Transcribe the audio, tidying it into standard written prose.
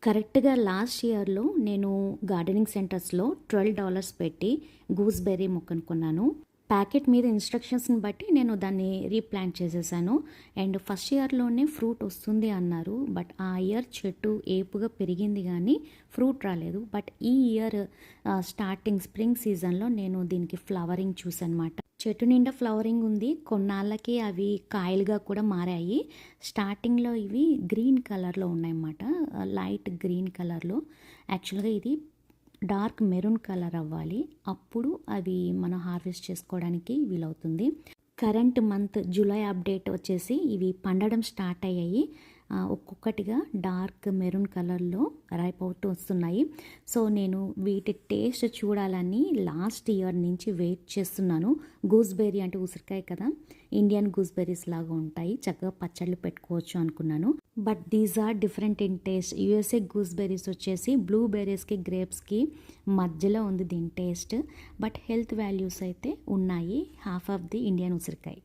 కరెక్ట్‌గా లాస్ట్ ఇయర్‌లో నేను గార్డెనింగ్ సెంటర్స్‌లో $12 పెట్టి గూస్‌బెర్రీ మొక్కను కొన్నాను. ప్యాకెట్ మీద ఇన్‌స్ట్రక్షన్స్‌ని బట్టి నేను దాన్ని రీప్లాంట్ చేసేసాను. అండ్ ఫస్ట్ ఇయర్‌లోనే ఫ్రూట్ వస్తుంది అన్నారు. బట్ ఆ ఇయర్ చెట్టు ఏపుగా పెరిగింది గానీ ఫ్రూట్ రాలేదు. బట్ ఈ ఇయర్ స్టార్టింగ్ స్ప్రింగ్ సీజన్‌లో నేను దీనికి ఫ్లవరింగ్ చూసానమాట. చెట్టు నిండా ఫ్లవరింగ్ ఉంది. కొన్నాళ్ళకి అవి కాయలుగా కూడా మారాయి. స్టార్టింగ్‌లో ఇవి గ్రీన్ కలర్‌లో ఉన్నాయన్నమాట. లైట్ గ్రీన్ కలర్‌లో. యాక్చువల్‌గా ఇది డార్క్ మెరూన్ కలర్ అవ్వాలి. అప్పుడు అవి మనం హార్వెస్ట్ చేసుకోవడానికి వీలవుతుంది. కరెంట్ మంత్ జూలై అప్డేట్ వచ్చేసి ఇవి పండడం స్టార్ట్ అయ్యాయి. ఒక్కొక్కటిగా డార్క్ మెరూన్ కలర్‌లో రైప్ అవుతూ వస్తున్నాయి. సో, నేను వీటి టేస్ట్ చూడాలని లాస్ట్ ఇయర్ నుంచి వెయిట్ చేస్తున్నాను. గూస్‌బెర్రీ అంటే ఉసిరికాయ కదా! ఇండియన్ గూస్‌బెర్రీస్ లాగా ఉంటాయి. చక్కగా పచ్చళ్ళు పెట్టుకోవచ్చు అనుకున్నాను. But these are different in taste. USA gooseberries వచ్చేసి బ్లూబెర్రీస్‌కి, గ్రేప్స్‌కి మధ్యలో ఉంది దీని టేస్ట్. బట్ హెల్త్ వాల్యూస్ అయితే ఉన్నాయి. హాఫ్ ఆఫ్ ది ఇండియన్ ఉసిరికాయ.